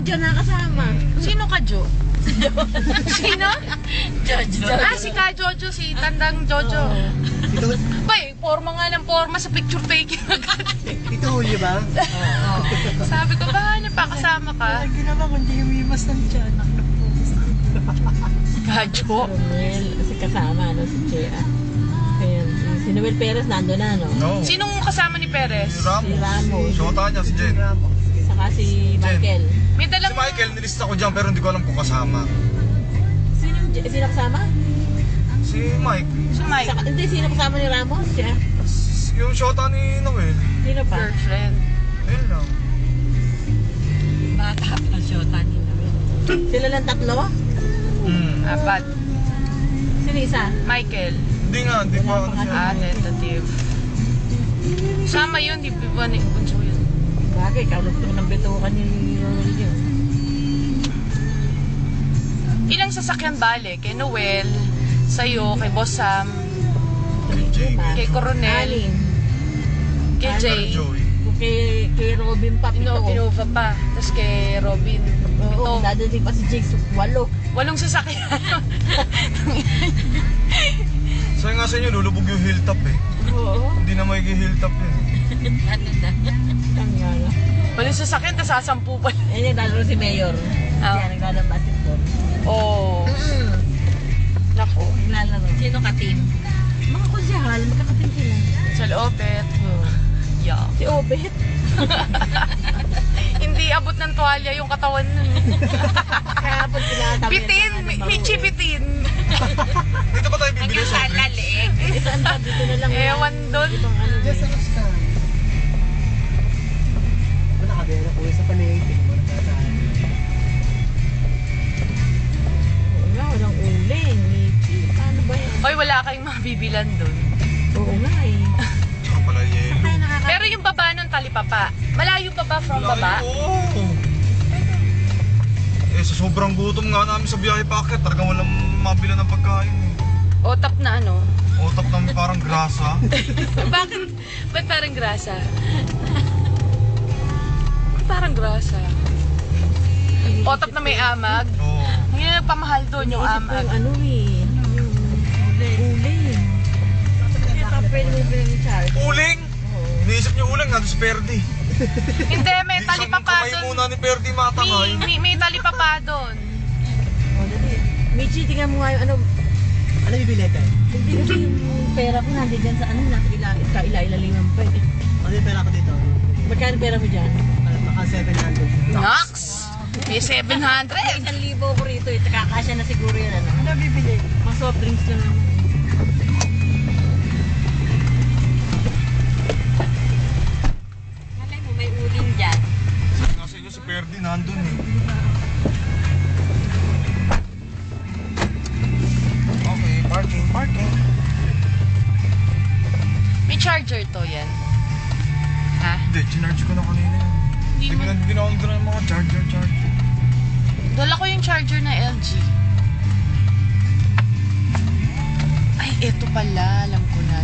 Diyan nakasama. Sino ka, Jo? Sino? Jojo. Ah, si Ka Jojo, si Tandang Jojo. Bay, forma nga ng forma sa picture taking agad. Ito huli ba? Sabi ko, ba, napakasama ka? Lagi naman kung di umiwas ng tiyan. Ka Jo. Romel, kasi kasama, ano, si Chea. Ayan, si Noel Perez nando na, no? No. Sinong kasama ni Perez? Si Ramos. Si Ramos. Shota niya, si Jen. Saka si Michael. May Si dalang... Michael, nilista ko dyan pero hindi ko alam kung kasama. Sino kasama? Si Mike. Si Mike. Saka, hindi, sino kasama ni Ramos? Siya? Yung shota ni Noel. Sino pa? Girlfriend. Ayun lang. Bata pa siya, ni Noel. Sila lang tatlo? Apat. Sino isa? Michael. Hindi nga, hindi pa ano siya. Ah, tentative. Sama yun, di ba na bunso yun? Bagay, kalugtong ng bitukan ni Noel yun. Ilang sasakyan bale? Kay Noel, sa'yo, kay Boss Sam, kay Coronel, Alin. kay Jay, Joey. Kay Robin pa, pito. Pinova pa, tapos kay Robin, Oo, pito. dadating pa si Jigs, 8. 8 sasakyan. Sabi nga sa inyo, lulubog yung hilltop eh. Oo. Hindi na may hilltop yun. Tangala. 8 sasakyan, tapos sasampu pa. Ayun yung lalo si Mayor. Ah. Kaya naglalaro basketball. Oh. Nako. Naglalaro. Sino ka team? Mga kusyahal, magkakating sila. Sa Opet. Yeah. Si Obet. Hindi abot ng tuwalya yung katawan nun. Kaya pag pinakatabi. Bitin! Michi bitin! Dito pa tayo bibili sa drinks. Isaan pa dito na lang. Ewan doon. Ibang ano. Just ano ka? Wala ka din ako sa palengke. Wala ka sa Wala, walang uling. Michi. Paano ba yan? Oy, wala kayong mabibilan doon. Oo nga eh. Tsaka pala yelo. Pero yung baba nun talipapa. Malayo pa ba from baba? Oo. Eh, sa sobrang gutom nga namin sa biyahe packet, talagang walang mabila ng pagkain eh. O tap na ano? Otap namin parang grasa. Bakit? Ba't parang grasa? Ba't parang grasa? O tap na may amag? Oo. Hindi na nagpamahal doon yung Naisip ko amag. yung ano eh. Yung uling. Kaya pa pwede mo bilhin ni Charles. Uling! Oo. Iniisip niyo uling, nandun si Perdi. Hindi, may Isang talipapa kamay doon. muna ni Perdi matangay. May talipapa doon. O, dali. Michi, tingnan mo nga yung ano. Ano bibili tayo? Hindi kasi yung pera ko nandiyan dyan sa ano. Kaila-ilalingan pa eh. Ano yung pera ko dito? Magkano pera mo dyan? Baka 700. Nox! May 700! 1,000 ko rito eh. Kakasya na siguro yan ano. Ano bibili? Mga soft drinks na naman. Malay mo may uling dyan. Sabi nga sa inyo si Perdi nandun eh. Okay, parking. May charger to yan. Ha? Hindi, chinarge ko na kanina yun. Hindi mo. Hindi na ako nagdala ng mga charger. Dala ko yung charger na LG. Ay, eto pala. Alam ko na.